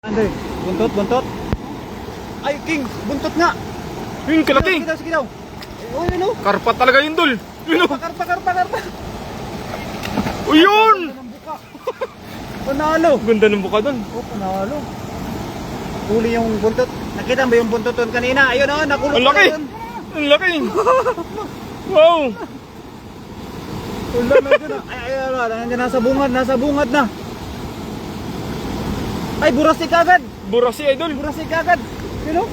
Andre, buntot, buntot. Ay, King, buntot nga. Yun, kalaki. Sige daw, sige daw. Oh, yun o. Karpa talaga yun, Dol. Yun o. Karpa. O yun! Ganda ng buka. Panalo. Ganda ng buka doon. Oh, panalo. Huli yung buntot. Nakita mo yung buntot doon kanina? Ayun o, nakulong Ang laki. na doon. Ang laki. Wow. Wala na doon. Ay, nasa bungad na. Ay, burasik agad. Burasi, Idol. Burasik agad. Yun o.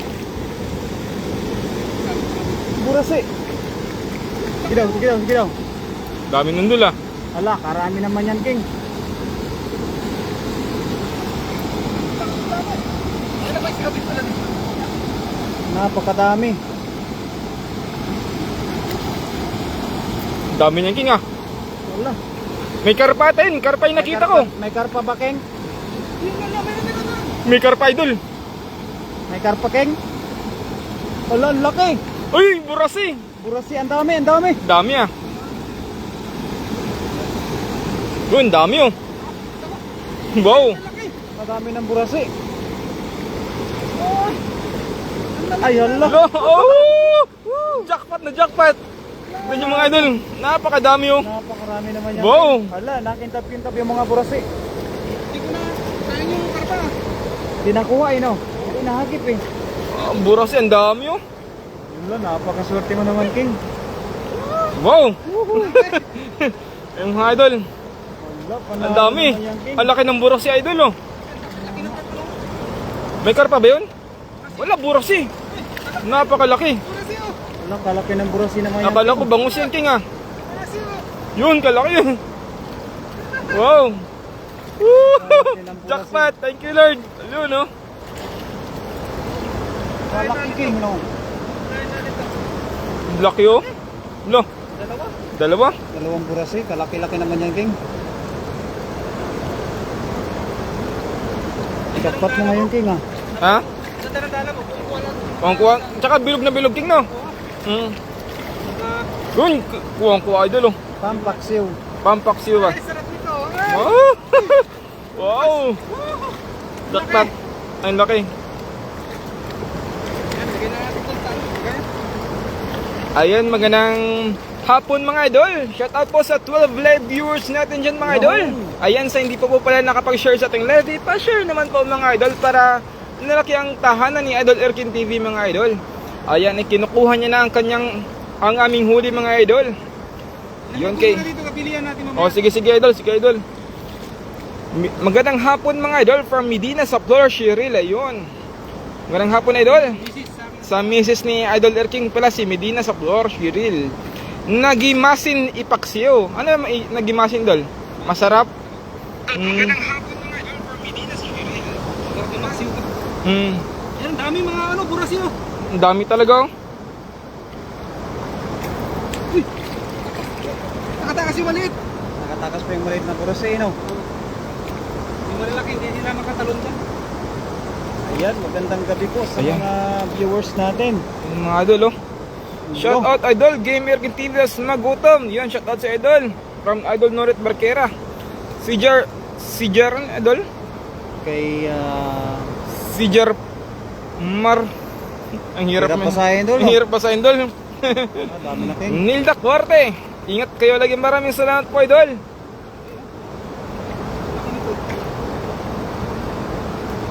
Burasik. Sige daw. Dami nun, Dol, ah. Ala, karami naman yan, King. Napakadami. Dami niyan, King, ah. Wala. May karpa tayo. Karpa yung nakita ko. May karpa ba, King? May karpa, Idol. May karpa, King? Wala, ang laki. Uy, burasi. Burasi, ang dami. Dami, ah. Yun, dami, oh. Wow. Madami ng burasi. Ay, hala. Oh! Jackpot na jackpot. Yun yung mga Idol. Napakadami, oh. Napakarami naman yan. Wow. Hala, nakintap-kintap yung mga burasi. Hindi ko na, sayang yung karpa. Di nakuha, no? Hindi nahagip, eh. Burasi, ang dami, oh. Wala, napakaswerte mo naman, King. Wow. Yung mga Idol. Wala, panalo Ang dami. naman yan, King. Ang laki ng burasi, Idol, oh. May karpa ba yun? Wala, burasi. Napakalaki. Wala, kalaki ng burasi naman yan. Akala ko bangus yan, King, ah. Yun, kalaki yun. Wow. Woo! Jackpot. Thank you, Lord. Ayun, oh. Kalaki, King, no? Laki, oh. No. Dalawa? Dalawang burasi, kalaki-laki naman yan, King. Jackpot mo ngayon, King, ah. Ha? Sa daladala mo, kung wala. Kuwang-kuwa. Tsaka bilog na bilog, King, no? Yun, kuwang-kuwa, Idol, oh. Pampaksiw. Pampaksiw, ba? Ay, sarap nito. Wow! Wow! Jackpot. Ang laki. Yan, bigyan na natin kung saan. Ganyan. Ayan, magandang hapon mga idol. Shout out po sa 12 live viewers natin dyan mga idol. Ayan, sa hindi pa po pala nakapag-share sa ating live, pa-share naman po mga idol para nalaki ang tahanan ni Idol Erkin TV mga idol. Ayan, kinukuha niya na ang aming huli mga idol. Yun kay. Dito, kapilian natin mamaya. Oh, sige idol, Magandang hapon mga idol from Medina sa Flor, Shiril. Ayun. Magandang hapon idol. Misis sa amin. Sa misis ni Idol Erking pala si Medina sa Flor, Shiril. Nagimasin ipaksiyo. Ano nagimasin dol? Masarap? Magandang hapon mga idol from Medina sa Shiril. Magandang ito. Yan, dami mga burasi oh. Ang dami talaga, oh. Nakatakas yung maliit. Nakatakas pa yung maliit na burasi, no? Yung malalaki, hindi nila makatalon dyan. Ayan, magandang gabi po sa Ayan. mga viewers natin. Yung mga idol, oh. Shout out Idol Game Erking TV sa magutom. Yun, shout out sa Idol from Idol Norit Barquera. Si Jar Idol. Kay, Si Jar Mar. Ang hirap Hirap basahin, Idol, no? Ang hirap basahin, Idol. dami na, King. Nilda Cuarte. Ingat kayo lagi. Maraming salamat po, Idol.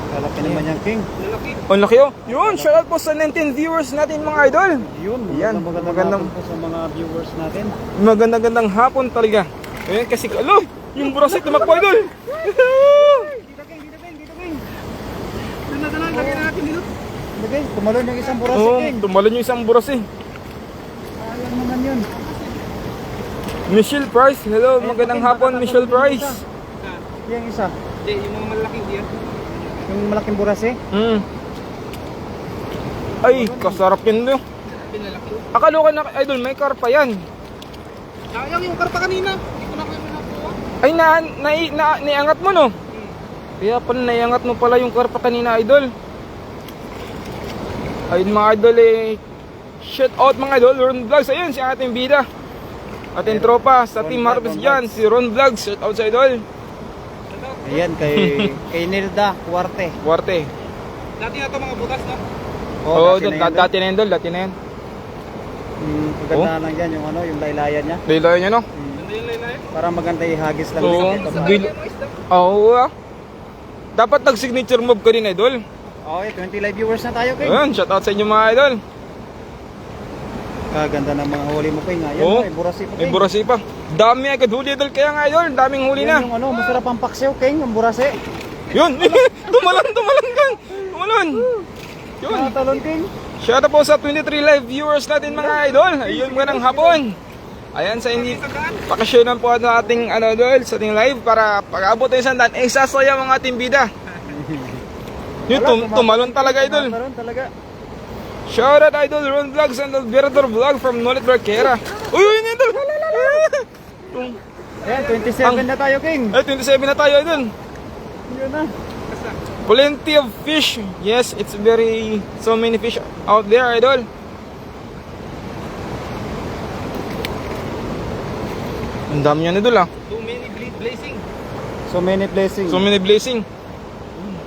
Kalaki naman yan, King. Lalaki. Ang laki, oh. Yun, shout out po sa 19 viewers natin mga idol. Yun, Yan, magandang hapon po sa mga viewers natin. Magandang hapon talaga. Ayan kasi, alo, yung burasit tumakbo, idol. Dito, King. Doon na lagyan natin dito. Lagay, tumalon yung isang burasi, Oo, King. tumalon yung isang burasit. Ayan naman yun. Michelle Price, hello, magandang hapon, Michelle Price. Yung isa, Hindi, yung mga malalaking diyan. yung malaking burasi. Ay, kasarap yun, no. Pinalaki. Akala ko na, idol, may karpa yan. Sayang yung karpa kanina. Hindi ko na kayo nakuha. Ay, naiangat mo, no. Kaya pala, naiangat mo pala yung karpa kanina, idol. Ayun mga idol, shout out mga idol, Ron Vlogs. Ayun, si ating bida. Ating tropa sa Team Harvest dyan, si Ron Vlogs. Shout out sa idol. Ayan, kay Nilda Cuarte. Kuwarte. Dati na ito mga butas, no? Oo, dati na yan, dati na yan dol, dati na yan. Maganda lang yan, yung ano, yung laylayan niya. Lilayo niya no? Ganda yung laylay. Para maganda yung hagis lang. Oo. dito. Oo ah. Dapat nag-signature move ka din idol. Okay, 20 live viewers na tayo, King. Ayun, shoutout sa inyo mga idol. Kaganda ng mga huli mo, King. Ayan, Oo. may burasi pa, May King. burasi pa. Dami agad huli idol, kaya nga idol, daming huli Yan na. yung ano, masarap ang paksiw, King, yung burasi. Yun, tumalon kan. Tumalon. Yun. Talon, King. Shoutout po sa 23 live viewers natin mga idol. Ayun mga ng hapon. Ayan sa hindi pakasyonan po ang ating ano idol sa ating live para pag-abot ng 100 sasaya ang ating bida. Yun, tumalon talaga idol. Tumalon talaga. Shoutout idol Ron Vlogs and Alberto Vlog from Nolet Barquera. Uy, yun idol. Ayan, 27 na tayo, King. Ay, 27 na tayo idol. Yun na. Plenty of fish. Yes, it's very so many fish out there idol. Ang dami yan idol ah. Too many blazing. So many blessings. So many blessing.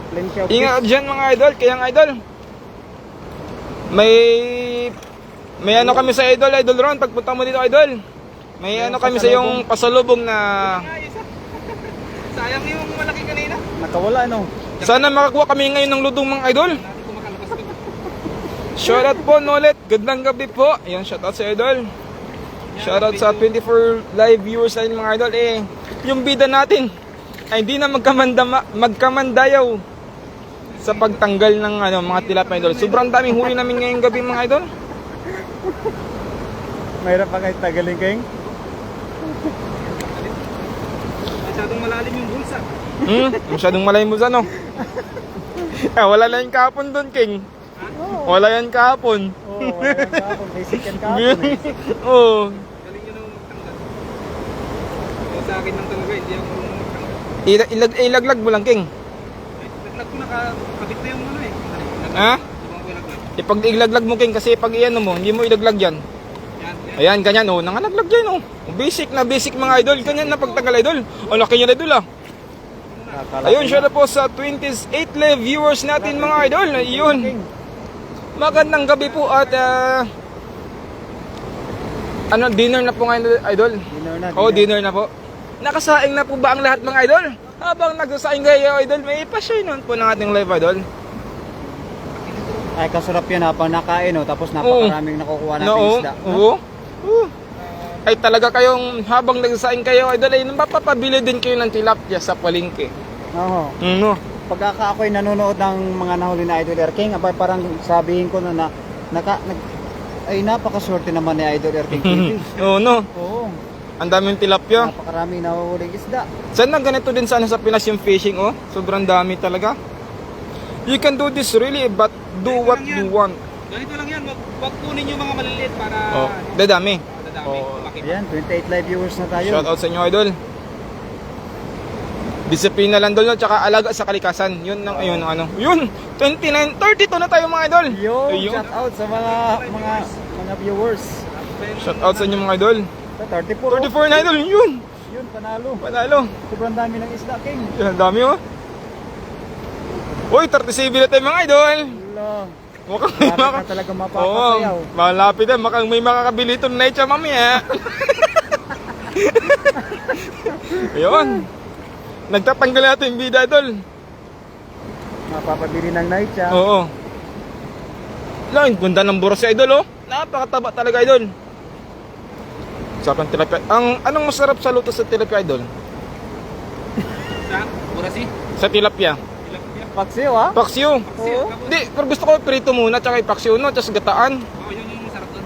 Plenty of Ingat fish. dyan mga idol, kaya nga idol. May ano kami sa idol Ron, pagpunta mo dito idol. May ano kami sa yung pasalubong na Sayang yung malaki kanina. Nakawala, no? sana makakuha kami ngayon ng ludong mga idol. Natin kumakalakas ko. Shoutout po Nolet, gandang gabi po. Ayan, shoutout sa idol. Shoutout sa 24 live viewers natin mga idol. Yung bida natin ay hindi na magkamandayaw sa pagtanggal ng ano, mga tilapia idol. Sobrang daming huli namin ngayong gabi mga idol. Mayroon pa kayo tagaling, King. Masyadong malalim yung bulsa. Masyadong malay mo sa no. Wala lang yung kahapon doon, King. Wala yan kahapon. Oo, wala yan kahapon. Basic yan kahapon, eh. Oo. Galing nyo nung magtanggal. Kaya sa akin lang talaga, hindi ako marunong magtanggal. Ilaglag mo lang, King. Naglag ko nakakabit na yung ano eh. Ha? Ibang ko naglag. Ipag ilaglag mo, King, kasi pag iyan mo, hindi mo ilaglag yan. Yan, yan. Ayan, ganyan, oh. Nangalaglag yan, oh. Basic na basic mga idol. Ganyan na pagtagal, idol. O, laki niya, idol, ah. Nakalaki Ayun, na. shout out po sa 28 live viewers natin, mga idol. Ayun. King. Magandang gabi po at dinner na po ngayon, idol. Dinner na. Oh, dinner na po. Nakasaing na po ba ang lahat mga idol? Habang nagsasaing kayo, idol, may pa-share nun po ng ating live, idol. Ay, kasarap yan habang nakain, no? Tapos napakaraming nakukuha natin Oo, isda. oo. Oo. Ay talaga kayong habang nagsasaing kayo, idol, ay mapapabili din kayo ng tilapia sa palengke. Oo. No. Pagka ako'y nanonood ng mga nahuli na Idol Air King, abay parang sabihin ko na ay napakaswerte naman ni Idol Air King TV. Oo, no. Oo. Ang daming tilapia. Napakaraming nahuhuling isda. Sana ganito din sana sa Pinas yung fishing, oh. Sobrang dami talaga. You can do this really, but do what you want. Ganito lang yan, wag kunin yung mga maliliit para Oh, dadami. dadami. Oh. Lumaki pa. Ayan, 28 live viewers na tayo. Shout out sa inyo, idol. Disiplina lang dol, no? Tsaka alaga sa kalikasan. Yun ang ayun ano. Yun, 29, 32 na tayo mga idol. Yo, Ayun. shout out sa mga viewers. Shout out sa inyo mga idol. Sa 34. 34 na idol, yun. Yun, panalo. Panalo. Sobrang dami ng isda, King. Yan, ang dami oh. Uy, 37 na tayo mga idol. Wala. Mukhang may Malapit na talaga mapapasayaw. Oo, malapit na. Mukhang may makakabili ito na itcha mamaya. Ayun. Nagtatanggal natin yung bida, idol. Mapapabili ng night siya. Oo. Lang, ganda ng buras sa idol, oh. Napakataba talaga, idol. Sarap ng tilapia. Anong masarap sa luto sa tilapia, idol? Sa Burasi. Sa tilapia. Tilapia. Paksiw, ha? Paksiw. Oo. Hindi, pero gusto ko prito muna, tsaka ipaksiw, no? Tsaka gataan. Oo, yun yung sarap doon.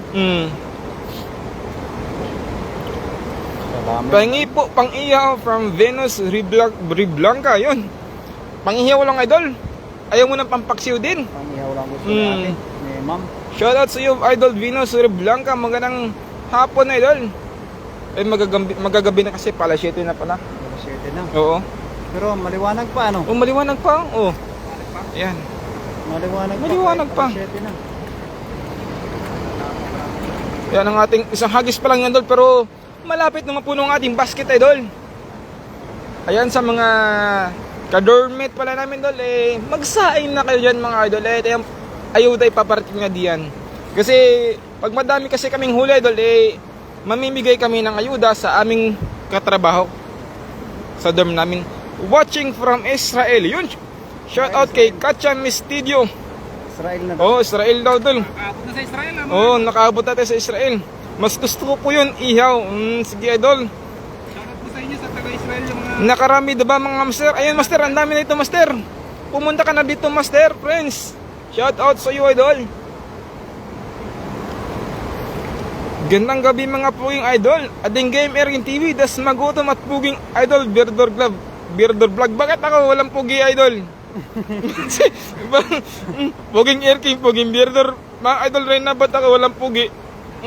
Salamat. Pahingi po, pang-iyaw from Venus Riblanca, yun. Pang-iyaw lang, idol. Ayaw mo ng pampaksiw din. Pangihaw lang gusto Mm. natin. Ni ma'am. Shoutout sa iyo, idol Venus Riblanca. Magandang hapon, idol. Eh, magagabi na kasi, pala 7 na pala. Alas 7 na. Oo. Pero maliwanag pa, ano? Oh, maliwanag pa. Oh. Ayan. Maliwanag pa. Alas 7 na. Yan ang ating isang hagis pa lang yan, idol. Pero malapit na mapuno ang ating basket, idol. Ayan sa mga Ka-dormate pala namin dol eh. Magsaing na kayo dyan mga idol eh. Ito yung ayuda ipaparating na diyan. Kasi pag madami kasi kaming huli idol eh, mamimigay kami ng ayuda sa aming katrabaho sa dorm namin. Watching from Israel. Yun. Shout out kay Katya Mistidio. Israel na. Oh, Israel daw dol. Nakaabot na sa Israel, ah, mga. Oh, nakaabot natin sa Israel. Mas gusto ko po yun, ihaw. Sige idol. Shoutout po sa inyo sa taga-Israel yung mga... Nakarami diba mga master? Ayun master, ang dami na ito master. Pumunta ka na dito master, friends. Shout out sa iyo idol. Gandang gabi mga puging idol. Ading game Ergin TV, das magutom at puging idol Birdor Club. Birdor Vlog. Bakit ako walang pugi idol? Puging Erking, puging Birdor. Mga idol rin na ba't ako walang pugi?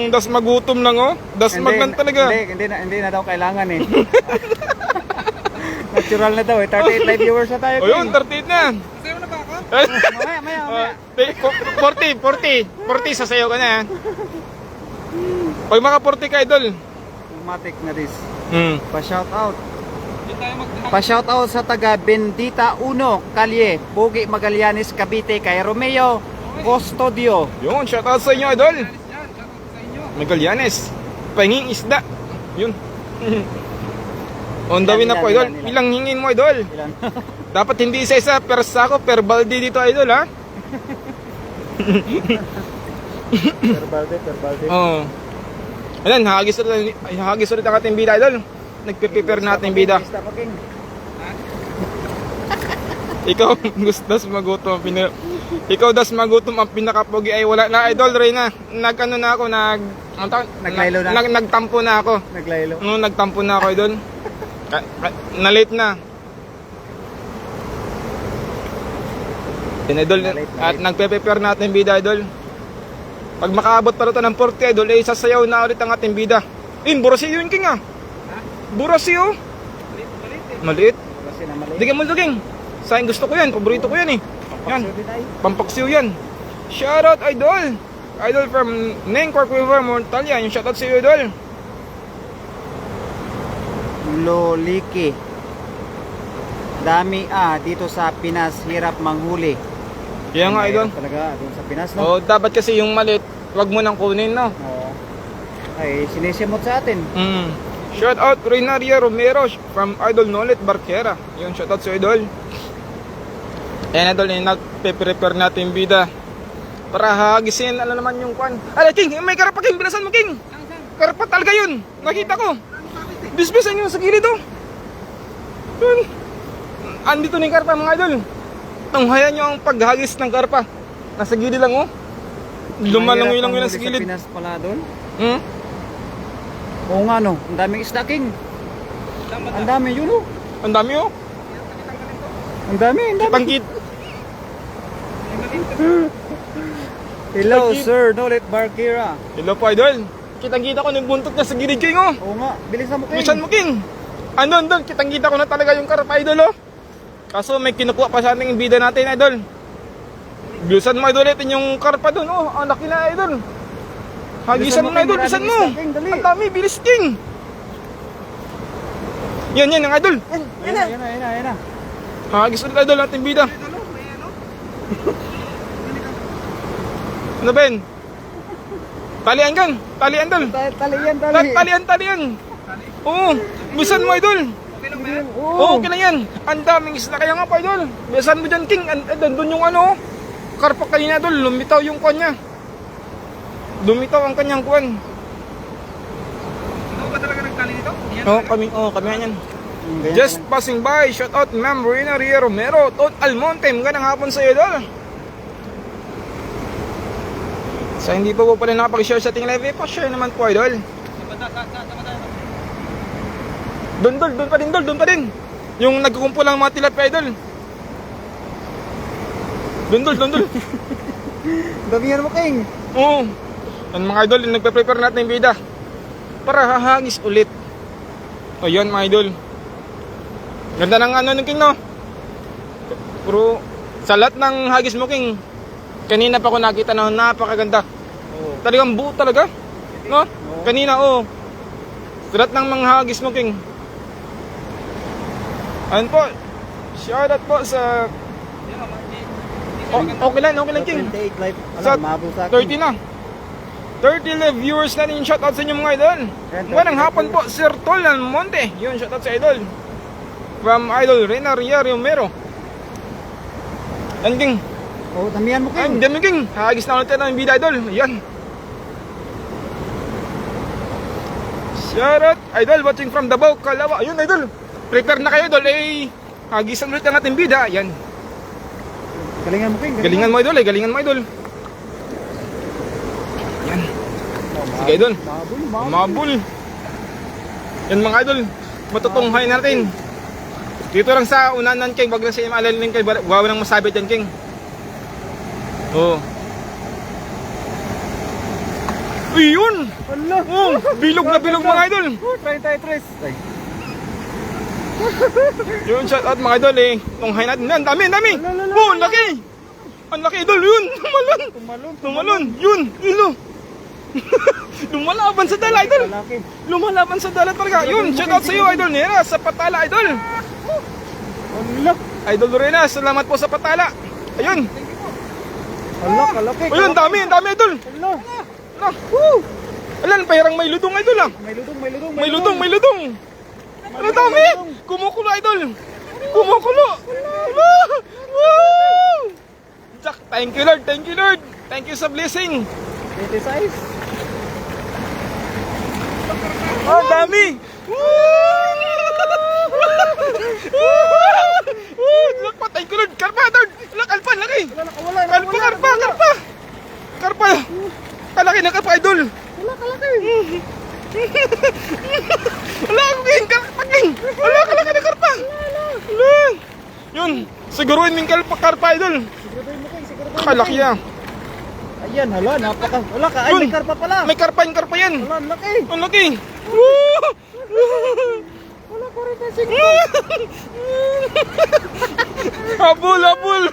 Das magutom lang oh. Das magnan talaga. Hindi na daw kailangan eh. Natural na daw eh. 38 live viewers na tayo. O yun, 38 na. Sasayaw na ba ako? Maya. 40 sasayaw ka na. Pag maka 40 ka idol. Matic na this. Pa-shout out. Hindi tayo Pa-shout out sa taga Bendita 1, Kalye, Pugi Magallanes, Cavite, kay Romeo Custodio. Yun, shout out sa inyo idol. Yan, shoutout sa inyo. Magallanes. Pahinging isda. Yun. On the way na po idol. Ilan. Ilang hingin mo idol? Ilan? Dapat hindi isa-isa per sako, per balde dito idol ha. Per balde. Oo. Ayan, hagis ulit ang ating bida idol. Nagpe-prepare na ating bida. Basta pa, King. Ikaw, das magutom Ikaw das magutom ang pinakapogi ay wala na idol Reyna. Nagano na ako, Naglaylo na. Nagtampo na ako. Naglaylo. Nagtampo na ako idol. Na-late na. Yan idol, Na-late. at nagpe-prepare na ating bida idol. Pag makaabot pa rin ng 40 idol, eh sasayaw na ulit ang ating bida. Burasi yun king ah. Burasi oh. Maliit. Kasi na mali. Di ka multo king. Sayang gusto ko yan, paborito ko yan eh. Yan, pampaksiw yan. Shoutout idol. Idol from Nengkor River, Montalia. Yung shoutout sa iyo idol. Loliki. Dami dito sa Pinas, hirap manghuli. Kaya nga idol. Hirap talaga doon sa Pinas, no? Oh, dapat kasi yung maliit, wag mo nang kunin no. Oo. Ay, sinisimot sa atin. Shoutout Renaria Romero from Idol Nolet Barquera. Yung shoutout sa idol. Ayan idol, nagpe-prepare natin bida para hagisin, ano naman yung kwan. Alay king, may karapa king, binasan mo king. Karapa talaga yun, nakita ko. Bisbisan yun sa gilid oh. Yun. Andito na yung karpa mga idol. Tunghayan nyo ang paghagis ng karpa. Nasa gilid lang oh. Lumalangoy lang yun sa gilid. Sa Pinas pala doon. Hmm? Oo nga no, ang daming isda, King. Ang dami yun oh. Ang dami oh. Ang dami. Tangkit. Hello, Tangkit. Sir Nolet Barquera. Hello po idol. Kitang-kita ko ng buntot niya sa gilid king oh. Oo nga, bilisan mo, King. Bisan mo king. Andun, kitang-kita ko na talaga yung karpa idol oh. Kaso may kinukuha pa sa ating bida natin idol. Bilisan mo idol natin yung karpa dun oh. Ang laki na idol. Hagisan mo na idol, bilisan mo. Ang dami, bilis king. Yan ang idol. Yan na. Hagis ulit idol natin bida. Ano Ben? Talian kan? Talian idol. Talian. Oo, bilisan mo idol. Oo, okay na yan. Ang daming isla kaya nga pa idol. Bilisan mo dyan king. Doon yung ano, karpa kanina idol. Lumitaw yung kwan niya. Lumitaw ang kanyang kwan. Ikaw ba talaga nagtali dito? Kami yan. Just passing by, shout out Ma'am Rina Ria Romero, Tot Almonte, magandang hapon sa iyo idol. Sa hindi pa po pala nakapag-share sa ating live, pa-share naman po idol. Doon pa din. Yung nagkukumpul ang mga tilapia idol. Doon. Damihan mo, King. Oo. Yan mga idol, nagpe-prepare natin yung bida para hahagis ulit. O yan mga idol. Ganda ng ano ng King no. Pero sa lahat ng hagis mo King, kanina pa ko nakita na napakaganda. Talagang buo talaga. No? Kanina Sa lahat ng mga hagis mo King. Ayun po. Shoutout po sa... Okay lang King. 28 live. Sa Alam, mahabol sa akin. 30 na. 30 live viewers natin yung shoutout sa inyo mga idol. Magandang hapon po, Sir Tol Monte. Yun, shoutout sa idol. From Idol Rena Ria Romero. Yan King. Oh, damihan mo, Ay, King. dami King. Hagis na ulit tayo ng bida idol. Yan. Shoutout idol watching from Davao, Kalawa. Ayun idol. Prepare na kayo idol. Hagisan ulit ang ating bida. Yan. Galingan mo, King. Galingan mo idol galingan mo idol. Yan. Sige idol. Mabul. Yan mga idol. Matutunghay natin. Dito lang sa unanan King. Wag lang sa imaalalim kay gawa ng masabit yan King. Oh. Uy, yun! Ala! Oh, bilog na bilog mga idol. 33. Ay. Yun, shout out mga idol Tunghay natin. Yan, dami. Oh, ang laki! Ang laki idol, yun! Tumalon! Yun! Ilo! Lumalaban sa dala idol! Lalaki. Lumalaban sa dala talaga. Yun, shout out sa iyo idol Nera sa patala idol. Ala! Idol Lorena, salamat po sa patala. Ayun. Ala, kalaki. Ayun, dami idol. Ala! Ala, woo! Alan, parang may ludong idol May ludong. May ludong. Ano dami? Kumukulo idol. Kumukulo. Woo! Jack, thank you Lord. Thank you sa blessing. 20 size. Oh, dami. Woo! Thank you Lord. Karpa, Lord. Kalpa, laki. Wala, Karpa. Kalaki na karpa idol. Wala, kalaki. Wala ako King. Wala kalaki na karpa. Wala. Yun. Siguruin ming karpa idol. Siguraduhin mo, King. Siguraduhin mo, Kalaki King. yan. Ayan, hala, napaka. Wala ka. Ay, Yun. may karpa pala. May karpa yan. Wala, ang laki. Ang laki. Woo! Wala, 45. Habol.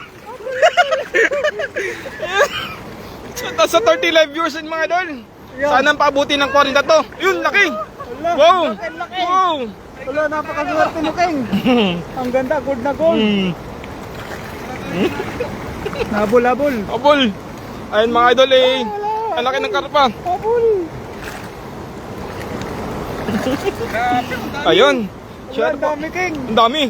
Sa 30 live viewers mga idol. Yan. Sana paabuti ng 40 to. Yun, laki. Wala, Wow. laki. Wow. Wala, napakaswerte mo, King. Ang ganda, good na gold. Nabol. Habol. Ayun mga idol ang laki ng karpa. Nabol. Ayun. Wala, Share ang po. dami, King. Ang dami.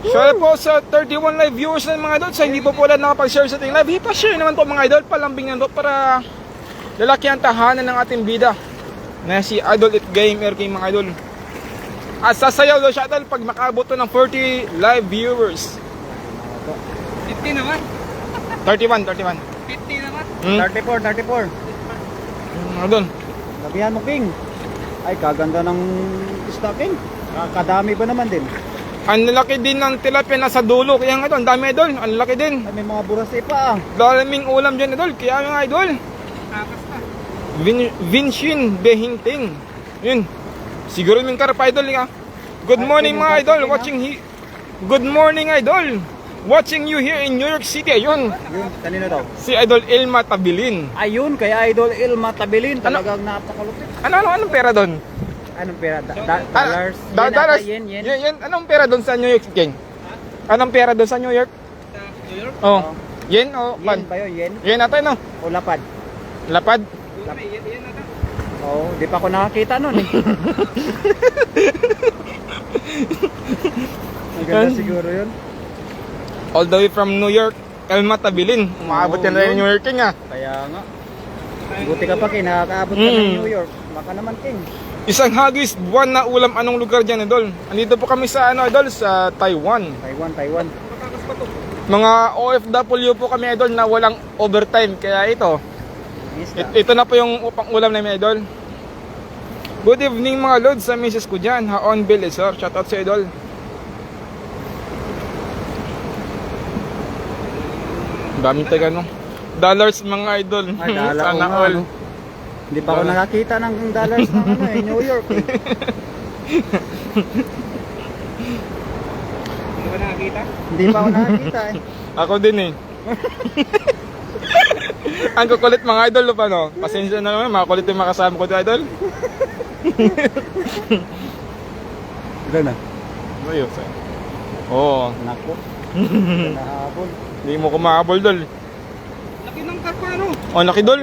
Share po sa 31 live viewers na mga idol. Sa hindi po pala nakapag-share sa ating live, ipa-share naman po mga idol. Palambing naman po para lalaki ang tahanan ng ating bida na si Idol It Gamer King mga idol. At sasayaw daw siya idol pag makaabot to ng 40 live viewers. 50 naman. 31. 50 naman. 34. Mga idol. Labihan mo, King. Ay, kaganda ng isda, King. Kadami ba naman din? Ang laki din ng tilapia nasa dulo. Kaya nga idol, ang dami idol. Ang laki din. Ay, may mga burasi pa. Daming ulam dyan idol. Kaya mga idol. Akas na. Vinchin Behinting. Yun. Siguro yung karpa idol nga. Good morning mga idol. Good morning idol. Watching you here in New York City. Ayun. Yun, kanino daw? Si Idol Ilma Tabilin. Ayun, kaya Idol Ilma Tabilin. Talagang napakalupit. Anong pera doon? Anong pera? Dollars? Dollars? Yen. Yen. Anong pera doon sa New York, King? Anong pera doon sa New York? New York? Oh. Yen o pan? Yen ba yun? Yen? Yen natin no? O lapad? Lapad? Yan natin. Oo, di pa ako nakakita nun eh. Maganda siguro yun. All the way from New York, Ilma Tabilin. Umaabot yan na yung New York, King ah. Kaya nga. Buti ka pa, King. Nakakaabot ka ng New York. Baka naman, King. Isang hagis, buwan na ulam. Anong lugar dyan, Idol? Andito po kami sa, Idol, sa Taiwan. Taiwan. Mga OFW po kami, Idol, na walang overtime. Kaya ito, Isda. ito na po yung upang ulam namin, Idol. Good evening mga lods sa misis ko dyan. Haon Belisor. Shoutout sa Idol. Daming taga no. Dollars mga idol. Ay, dala ko Sana nga, all. ano. Hindi pa ako nakakita ng dollars ng New York eh. Hindi ba nakakita? Hindi pa ako nakakita eh. Ako din eh. Ang kukulit mga idol pa no. Pasensya na naman, mga kulit yung makasama ko dito idol. Ilan na? Ayos eh. Oo. Nako. Nahabol. Hindi mo kumahabol, Dol. Laki ng karpa, ano? Oh, laki, Dol.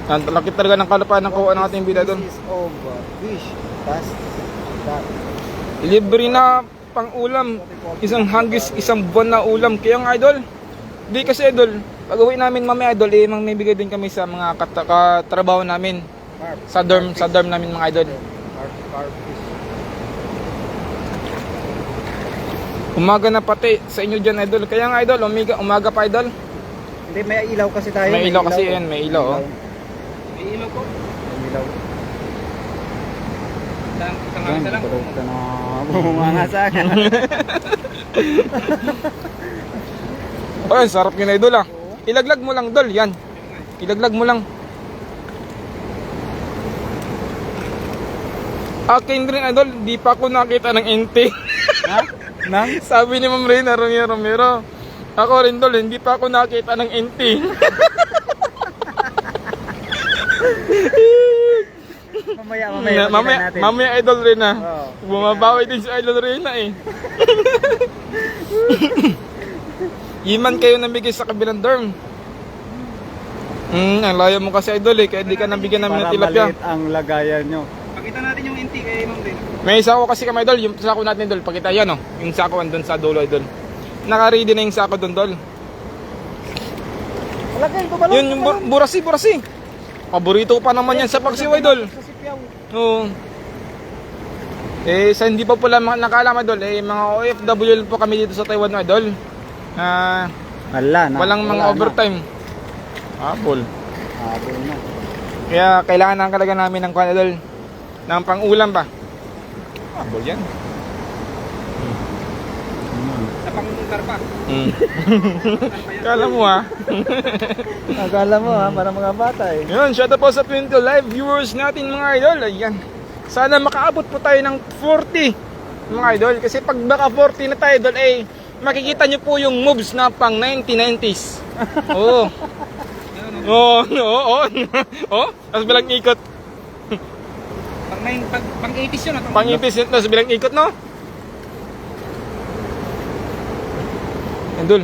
Ang laki talaga ng kalapaan ng kuha ng ating bida, Dol. This is of fish. Tas that. Libre na pang ulam. Isang hangis, isang buwan na ulam. Kaya nga, Idol. Hindi kasi, Idol. Pag uwi namin mamaya, Idol, eh, may bigay din kami sa mga katrabaho namin. Carp. Sa dorm namin, mga Idol. Carp fish. Umaga na pati sa inyo dyan, Idol. Kaya nga, Idol, umaga pa, Idol. Hindi, may ilaw kasi tayo. May ilaw kasi yan, may ilaw, oh. May ilaw po. May ilaw. Isang hangin na lang. Tulog ka na bumanga sa akin. Ayun, sarap yun, Idol, ah. Ilaglag mo lang, Dol, yan. Ilaglag mo lang. Akin rin, Idol, di pa ako nakita ng NT. Ha? Nang? Sabi ni Ma'am Reyna Romero. Ako rin, Dol, hindi pa ako nakita ng NT. Mamaya natin. Mamaya, Idol Reyna. Oo. Bumabawi din si Idol Reyna, eh. Iman kayo nabigay sa kabilang dorm. Ang layo mo kasi, Idol, eh. Kaya di ka nabigyan namin ng Para tilapia. maliit ang lagayan nyo. Pakita natin yung NT kay Ma'am Reyna. May sako kasi kami, Idol. Yung sako natin, Idol. Pakita yan, oh. Yung sako andun sa dulo, Idol. Naka-ready na yung sako doon, Idol. Lagay, tumalong. Yun, yung burasi. Paborito ko pa naman yan sa pagsiw, Idol. Sa sipyaw. Oo. Eh, sa hindi pa pala nakaalam, Idol, eh, mga OFW po kami dito sa Taiwan, Idol. Walang mga overtime. Habol. Habol na. Kaya kailangan na talaga namin ng Idol. Ng pang-ulam ba? Habol yan. Sa pangungong karpa. Kala mo, ha? Akala mo ha, para mga bata eh. Yun, shout out po sa 20 live viewers natin, mga Idol. Ayan. Sana makaabot po tayo ng 40, mga Idol. Kasi pag baka 40 na tayo, Idol, eh, makikita nyo po yung moves na pang 1990s. Oo. Oo. Tapos bilang ikot. Pang 80s yun. Pang 80s yun, tapos bilang ikot, no? Idol.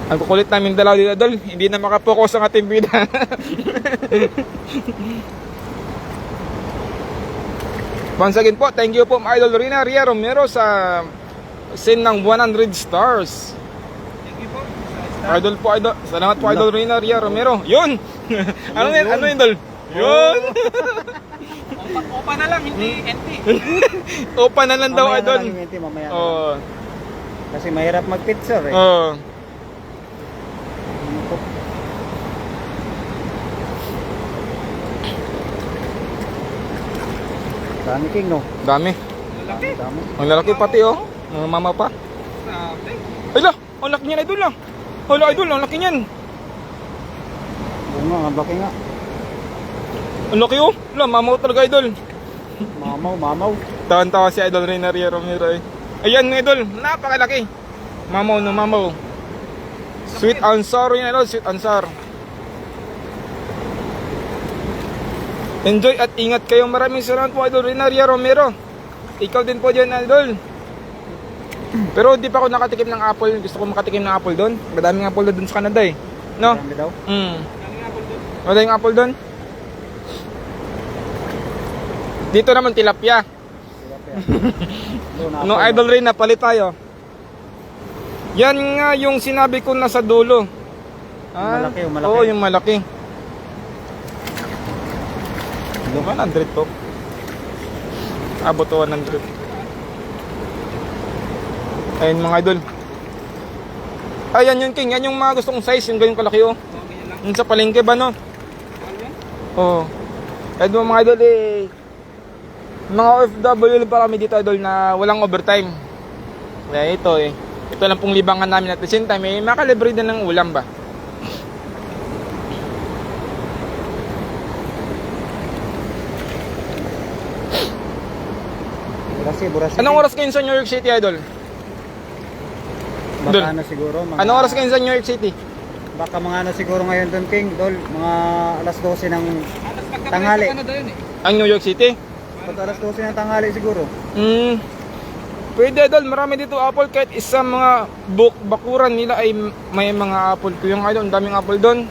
Ang kukulit namin dalaw dito, Idol. Hindi na makapokus ang ating bida. Once again po, thank you po, Idol Rina Ria Romero sa send ng 100 stars. Thank you po. Idol po, Idol. Salamat po, Idol Rina Ria Romero. Yun! Ano yun, Idol? Yun! Opa na lang, hindi NT. Opa na lang daw, Mamaya na Idol. lang yung ente, mamaya na lang. Oo. Kasi mahirap mag-picture eh. Oo. Dami king no. Dami. Malaki. Dami. Ang lalaki pati, oh. Mga mama pa. Sabi. Ay la! Ang laki niyan, Idol, lang. Hala, Idol, ang laki niyan. Oo nga, ang laki nga. Ang laki, oh. Wala, mamaw talaga, Idol. Mamaw. Tawan-tawa si Idol Reyna Ria Romero, eh. Ayan, Idol. Napakalaki. Mamaw no, mamaw. Sweet answer yun, Idol. Sweet answer. Enjoy at ingat kayo. Maraming salamat po, Idol Reyna Ria Romero. Ikaw din po dyan, Idol. Pero di pa ako nakatikim ng apple. Gusto ko makatikim ng apple doon. Madaming apple doon sa Canada, eh. No? Dami daw. Daming apple doon. Madaming apple doon. Dito naman tilapia. No, Idol Reyna, palit tayo. Yan nga yung sinabi ko na sa dulo. Malaki, yung malaki. Oo, yung malaki. 100 to. Abot to 100. Ayun, mga Idol. Ayan yung king. Yan yung mga gustong size. Yung ganyan kalaki, oh. Okay yan lang. Yung sa palengke ba, no? Ano yan? Oo. Ayun mga Idol, eh. Mga OFW pa kami dito, Idol, na walang overtime. Kaya ito, eh. Ito lang pong libangan namin at the same time, eh, makalibre din ng ulam ba? Burasi. Anong oras kayo sa New York City, Idol? Baka Dol? ano siguro. Mga, Anong oras kayo sa New York City? Baka mga ano siguro ngayon doon, King. Dol, mga alas 12 ng Alas Tanghali. Canada yun eh. Ang New York City? pag alas 12 ng tanghali siguro. Pwede idol, marami dito apple kahit isa mga bakuran nila ay may mga apple. Yung idol, ang daming apple doon.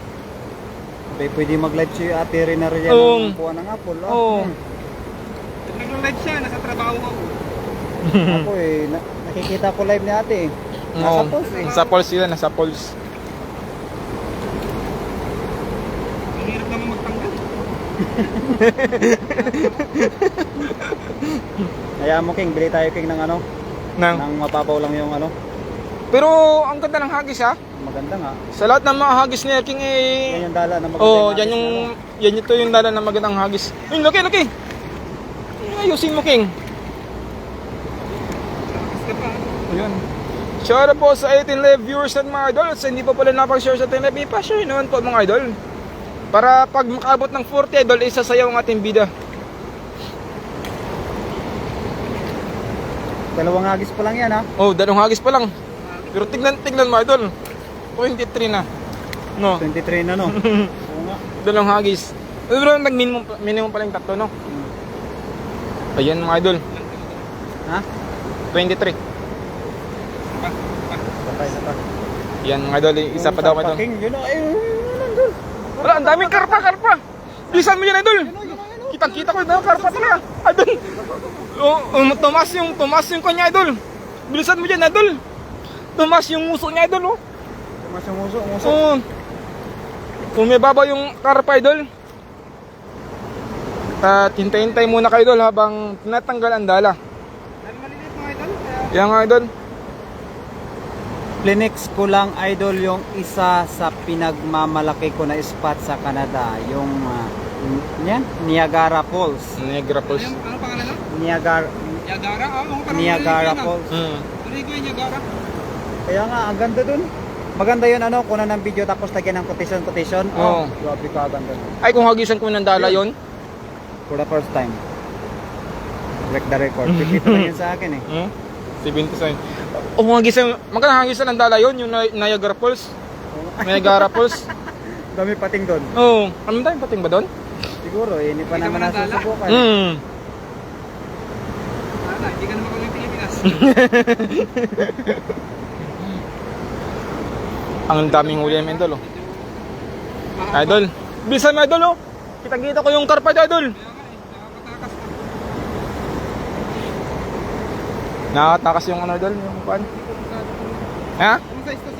Pwede mag-live si Ate Rina rin Oo. ng kuha ng apple. Oo. Nag-live siya, nasa trabaho ako. Ako nakikita ko live ni Ate eh. Nasa Oo. post eh. Nasa pulse sila, nasa pulse. Ang hirap naman magtanggal. Kaya mo King, bili tayo King ng Nang. ng mapapaw lang yung Pero ang ganda ng hagis ha. maganda nga. Sa lahat ng mga hagis ni King Yan yung dala na maganda. oh, yung yan hagis yung na, yan ito yung dala ng magandang hagis. Ay, laki. Ayusin mo King. Basta pa. Ayun. Shout out po sa 18 live viewers at mga idol. At sa hindi pa pala napag-share sa ating live, pa-share naman po mga idol. Para pag makaabot ng 40 idol, isasayaw ang ating bida. Dalawang hagis pa lang yan ha. Oh, dalawang hagis pa lang. Pero tignan mga idol. 23 na. No, 23 na no. Oo nga. dalawang hagis. Pero nag-minimum pa lang tatlo, no? Ayan mga idol. Ha? 23. Patay na pa. Yan mga idol, isa pa daw mga idol. King, yun o. Ay, nandun. Wala, ang daming karpa. Bilisan mo yan idol. Kitang-kita ko daw karpa talaga. Idol. Tumas yung kanya idol. Bilisan mo yan idol. Tumas yung muso niya idol, oh. Musok. Oo. Umibaba yung karpa idol. At hintay-hintay muna kayo idol habang tinatanggal ang dala. Dahil maliliit mga idol. Kaya Yan nga idol. Plinex ko lang idol yung isa sa pinagmamalaki ko na spot sa Canada. Yung yan, Niagara Falls. Niagara Falls. ano pangalan no? Niagara Niagara? Niagara Falls. Tuloy ko yung Niagara. Kaya nga, ang ganda dun. Maganda yun kunan ng video tapos lagyan ng quotation. Oo. Grabe ka, ganda dun. Ay, kung hagisan ko ng dala yon. For the first time. Break the record. Pipito na yun sa akin eh. 79. O kung hagisan, magkano hagisan ng dala yon, yung Niagara Falls. Niagara Falls. Dami pating doon. Oo. Ano tayong pating ba doon? Siguro, hindi pa Hindi ka naman man nadala? nasusubukan. Sana, hindi ka naman ng Pilipinas. Ang daming huli ng idol, oh. Idol. Bisa mo idol, oh. Kita-kita ko yung karpa idol. Nakakatakas na. Nakatakas yung idol, yung pan. Ha? Anong size to?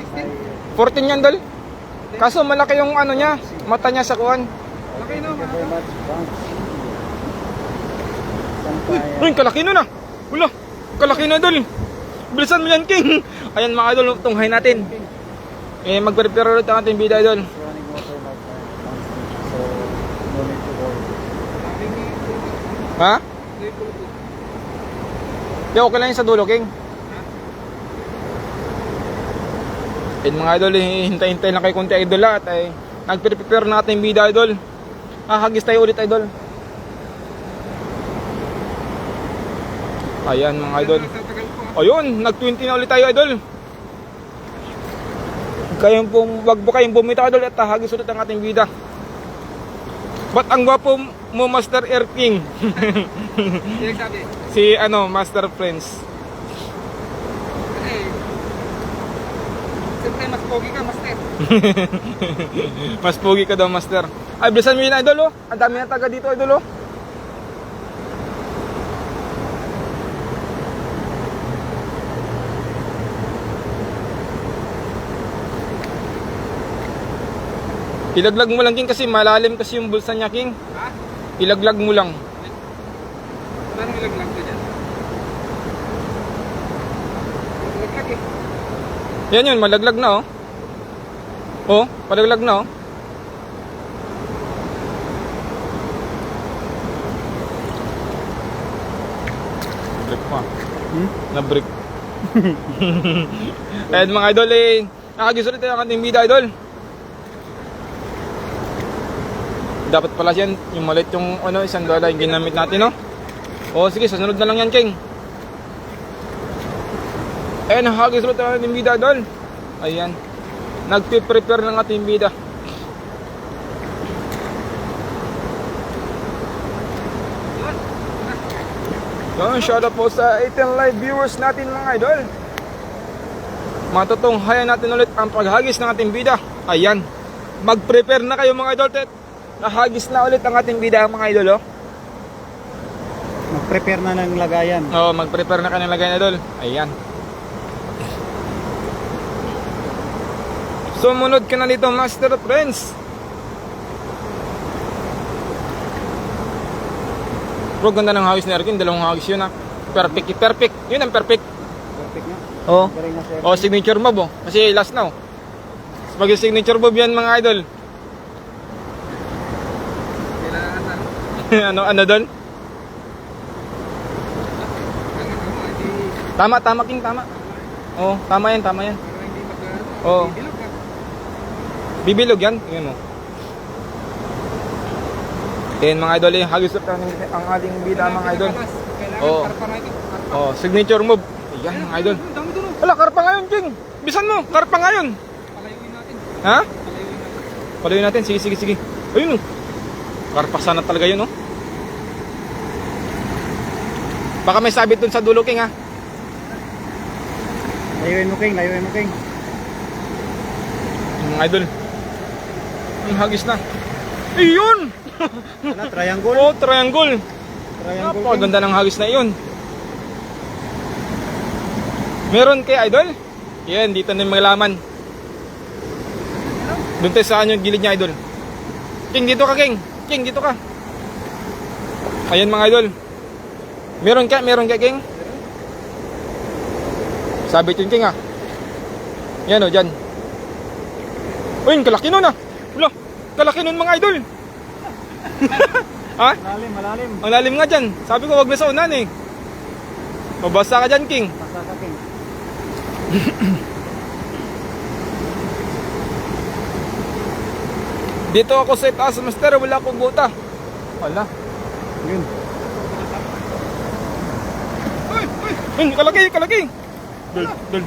16? 14 yan, idol. Kaso malaki yung niya, mata niya sa kuwan. Laki no, Thank you very much, Banks. Saan tayo? Uy, kalaki nun ah. Wala, kalaki na idol. Bilisan mo yan, King. Ayan mga idol, tunghay natin. Mag-prepare ulit ang ating bida idol. Running water like Banks. So, no need to worry. Ha? Di, okay lang yung sa dulo, King. And mga idol, hintay-hintay lang kayo konti idol at ay nag-prepare na ating bida idol. Hagis tayo ulit idol. Ayan mga idol. Ayun, nag-20 na ulit tayo idol. Kayong wag po kayong bumita idol at hagis ulit ang ating bida. Ba't ang gwapo mo Master Air King? Hindi nagsabi. Si Master Prince. Eh, siyempre mas pogi ka, master. Mas pogi ka daw, Master. Ay, bilisan mo yun, idol, oh. Ang dami na taga dito, idol, oh. Ilaglag mo lang, King, kasi malalim kasi yung bulsa niya, King. Ha? Ilaglag mo lang. Paano ilaglag ko dyan? Ilaglag eh. Yan yun, malaglag na, oh. Oh, malaglag na, oh. Break pa. Na-break. Ayan mga idol, nakagisulit tayo ang ating bida, idol. Dapat pala yan, yung maliit yung $1 yung ginamit natin, no? O sige, sasunod na lang yan, King. Ayan, nakagisulit tayo ang ating bida, idol. Ayan. Nagpiprepare ng ating bida. Yun, shout out po sa 18 live viewers natin mga idol. Matutunghayan natin ulit ang paghagis ng ating bida. Ayan. Mag-prepare na kayo mga idol. Nahagis na ulit ang ating bida mga idol. Oh. Mag-prepare na ng lagayan. Oo, mag-prepare na kayo ng lagayan idol. Ayan. Sumunod ka na dito Master Friends. Bro, ganda ng hagis ni Erkin. Dalawang hagis yun ha. Perfect, perfect. Yun ang perfect. Perfect nga. Oo. Galing na sir. Oh, signature move oh. Kasi last now. Mag-signature move yan mga idol. ano doon? Tama King, tama. Oh, tama yan. Oh. Bibilog yan. Yun oh. Yan mga idol, hagis up ang ating bida mga idol. Oh. Oh, signature move. Yan mga idol. Wala, karpa ngayon, King. Bisan mo, karpa ngayon. Palayuin natin. Ha? Palayuin natin. Sige. Ayun oh. Karpa sana talaga yun oh. Baka may sabit dun sa dulo, King ha. Layuin mo King. Mga idol. Ang hagis na. Ayun! Wala, triangle. Oh, triangle. Triangle. Napakaganda ng hagis na iyon. Meron kay idol? Yan, dito na yung mga laman. Doon tayo sa yung gilid niya idol. King, dito ka King. King, dito ka. Ayan mga idol. Meron ka King? Sabit yun King ha. Yan o, dyan. Uy, kalaki nun ha. Wala, kalaki nun mga idol. Ha? Malalim. Ang lalim nga dyan. Sabi ko wag na sa unan eh. Mabasa ka dyan King. Basta ka King. Dito ako sa itaas master, wala akong buta. Wala. Yun. Kalaki. Dul.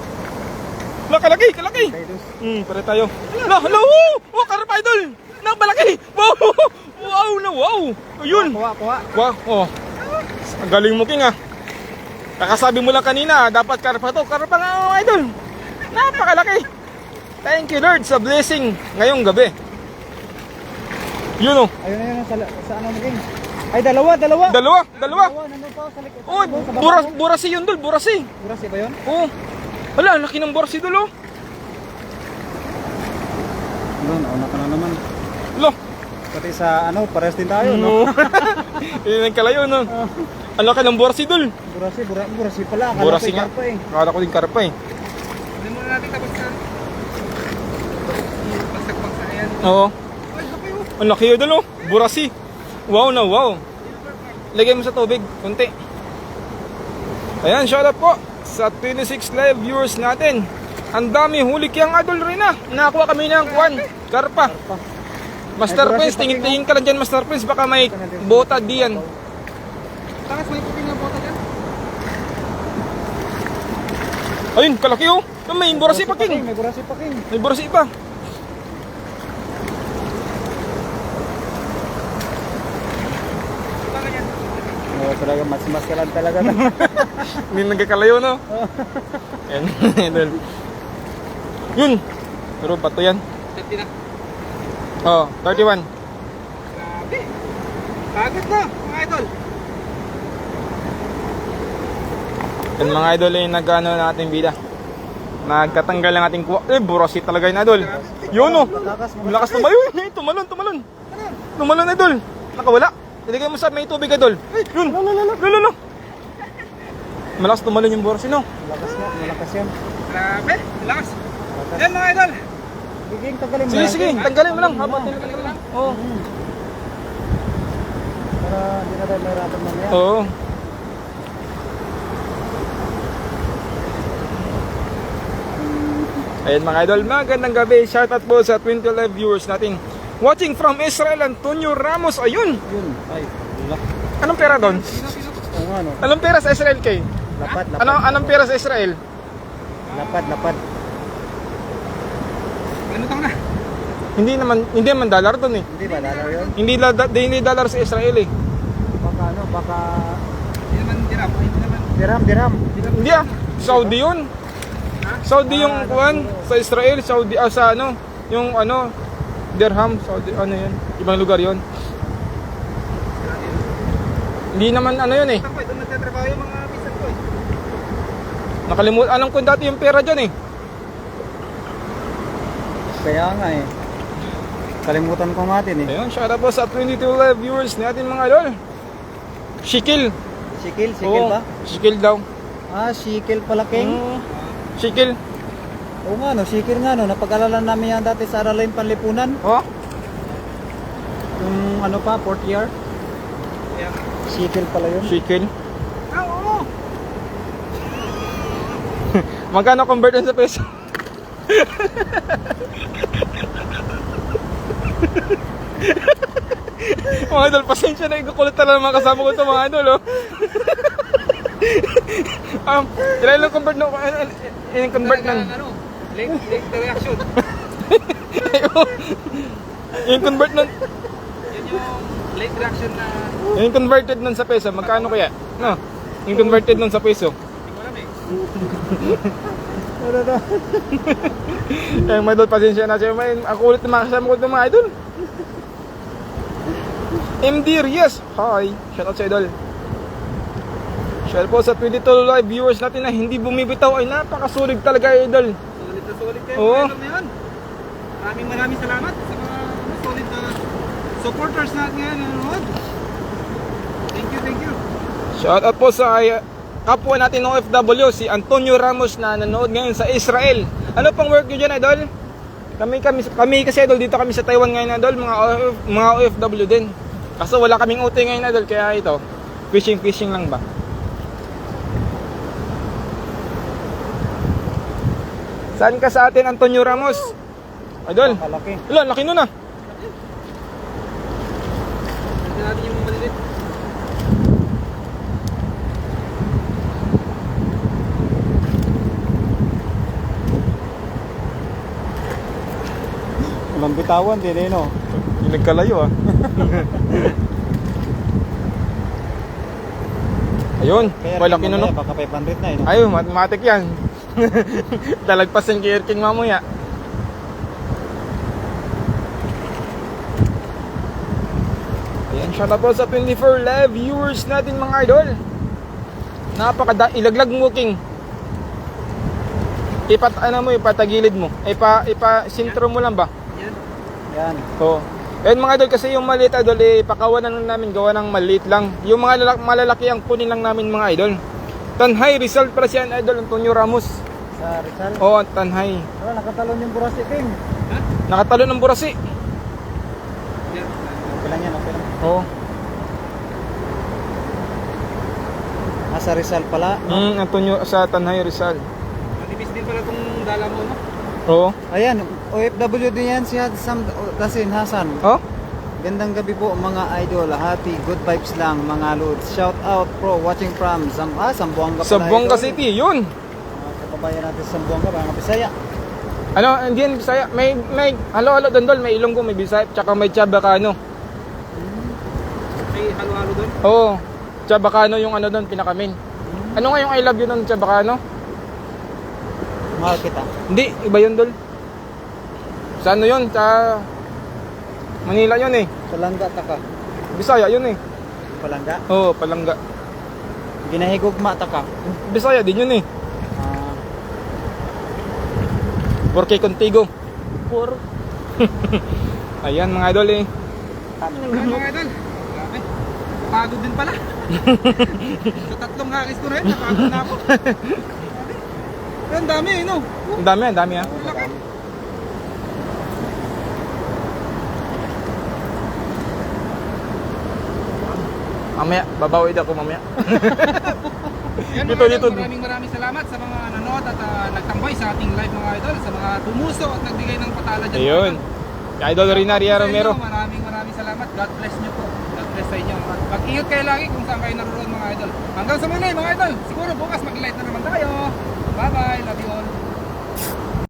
Wala, kalaki. Titus. Pare tayo. Hala, oh, karpa idol. Nabalaki. Wow. Ayun. Kuha. Wow, oh. Ang galing mo King ah. Kakasabi mo lang kanina, dapat karpa to. Karpa nga oh, idol. Napakalaki. Thank you Lord sa blessing ngayong gabi. Yun oh. Ayun sa ano mo King. Ay, dalawa. Dalawa. Nandun pa sa likod. Oh, Sa baba. burasi yun dul, burasi. Burasi ba yun? Oh. Hala, laki ng burasi dul oh. Doon, una ka na naman. Lo. Pati sa ano, pares din tayo, no? Yun ang kalayo no. Ang laki ng burasi dul. Burasi pala. Akala Burasi ko nga. karpa eh. Akala ko din karpa eh. Hindi muna natin tapos na. Bagsak yan. Oo. Ay, laki oh. Ang laki yun dul oh. Burasi. Wow na wow. Lagay mo sa tubig, kunti. Ayan, shout out po sa 26 live viewers natin. Ang dami huli kiyang idol rin ah. Nakakuha kami ng kuwan, karpa. Master Prince, tingin-tingin ka lang dyan Master Prince. Baka may bota diyan. Takas may puting na bota dyan. Ayun, kalaki oh. May burasi pa King. May burasi pa King. May burasi pa. Oo, talaga mas ka lang talaga. Hindi nagkakalayo no. Ayan, idol. Yun. Pero bato yan. 30 na. Oh, 31. Grabe. Agad na, mga idol. Yan mga idol ay nag-ano na ating bida. Nagtatanggal ng ating kuha. Burasi talaga yun idol. Yun oh. Malakas tumayo. Tumalon. Tumalon idol. Nakawala. Iligay mo sa may tubig idol. Yun. Lalo. Malakas tumalon yung burasi no. Malakas yan. Grabe, lakas. Yan mga idol. Giging, tanggalin mo. Sige. Tanggalin mo lang. Habang tinanggalin mo lang. Oo. Para hindi na tayo mahirapan mamaya. Oo. Ayan mga idol, magandang gabi. Shoutout po sa 20 live viewers natin. Watching from Israel, Antonio Ramos. Ayun. Yun. Ay, wala. Anong pera doon? Oo nga, no? Anong pera sa Israel kay? Lapad. Anong pera sa Israel? Lapad. Ano taon na? Hindi naman dollar doon eh. Hindi ba, dollar yun? Hindi dollar sa Israel eh. Baka ano, baka... Hindi naman dirham. Ay, hindi naman. Dirham. Hindi ah, Saudi yun. Saudi yung kuwan sa Israel, Saudi sa ano, yung ano, dirham, Saudi ano yun, ibang lugar yun. Hindi naman ano yun eh. Ako, ito nagtatrabaho yung mga pisan ko eh. Nakalimutan, alam ko dati yung pera dyan eh. Kaya nga eh. Kalimutan ko nga din eh. Ayun, shout out po sa 22 live viewers natin mga idol. Shikil. Sikil Oo, ba? Shikil daw. Ah, sikil pala, King. Shikil. Oo nga no, sikil nga no. Napag-alalan namin yan dati sa Aralin Panlipunan. Oh, Yung ano pa, 4th year. Ayan. Sikil pala yun. Shikil. Ah, oo. Magkano convert yun sa peso? Mga idol, pasensya na, ikukulit talaga mga kasama ko ito mga idol, oh. Ilan lang convert no? Yung convert ng... Ano, late reaction. Yung convert nun... Yun yung late reaction na Yung converted nun sa peso, magkano kaya? No? Yung converted nun sa peso. hindi ko alam eh. Ano na? Eh, mga idol, pasensya na siya. Ako ulit na mga kasama ko ito mga idol. MD Rias. Hi. Shout out sa idol. Shout out po sa 22 live viewers natin na hindi bumibitaw. Ay, napakasulig talaga idol. Solid na solid kayo Oo. mga idol na yun. Maraming salamat sa mga solid na supporters natin ngayon na nanonood. Thank you. Shout out po sa kapwa natin ng OFW, si Antonio Ramos na nanood ngayon sa Israel. Ano pang work nyo dyan idol? Kami kasi idol, dito kami sa Taiwan ngayon idol, mga OFW din. Kaso wala kaming OT ngayon idol, kaya ito, fishing lang ba? Saan ka sa atin Antonio Ramos? Idol, Kalaki. wala, laki nun ah. Tignan natin yung malilit. Walang bitawan din eh no. Nagkalayo ah. Ayun, Kaya malaki rin nun no. mamaya, baka 500 na eh no. Ayun, mathematic yan. Talagpasan kay Erking mamaya. Ayan, shout out po sa 24 live viewers natin mga idol. Ilaglag mo king. Ipatagilid mo. Sintro mo lang ba? Yan. Yan. Oo. Ayun mga idol, kasi yung maliit idol, ipakawan na lang namin, gawa ng maliit lang. Yung mga malalaki ang kunin lang namin mga idol. Tanhay, Rizal para siya idol, Antonio Ramos. Sa Rizal. Oo, Tanhay. Wala, nakatalon yung burasi, King. Ha? Nakatalo ng burasi. Yan. Okay lang yan, okay lang. Oo. Sa Rizal pala. Antonio sa Tanhay, Rizal. Matipis din pala itong dala mo, no? Oo. Ayan, OFW din yan si Sam Dasin Hasan. Oh? Gandang gabi po mga idol. Happy, good vibes lang mga lods. Shout out pro watching from Zamboanga Sa pala, Buanga idol. City, yun. Kababayan natin sa Zamboanga, mga Bisaya. Ano, hindi yan Bisaya. May halo-halo dandol, may Ilonggo, may Bisaya, tsaka may Chabacano. May halo-halo doon. Oo. Chabacano yung ano doon, pinakamin. Ano nga yung I love you doon, Chabacano? Mahal kita. Hindi, iba yun dol. Sa ano yun? Sa Manila yun eh. Palangga taka. Bisaya yun eh. Palangga. Oo, Palangga. Ginahigugma taka. Bisaya din yun eh. Ah, Porque contigo. Ayan mga idol eh. Ano mga idol? Grabe. Pagod din pala. Sa tatlong hakis ko rin, napagod na ako. Grabe. Ang dami eh, no? Ang dami ah. Laki. Mamaya, babawi ako mamaya. Yan, Dito, mga dito. idol, maraming salamat sa mga nanood at nagtambay sa ating live mga idol, sa mga tumuso at nagbigay ng patala dyan. Ayun. Kay Idol Rinaria Romero. Maraming salamat. God bless nyo po. God bless sa inyo. Mag-ingat kayo lagi kung saan kayo naroon mga idol. Hanggang sa muli mga idol. Siguro bukas mag-light na naman tayo. Bye bye. Love you all.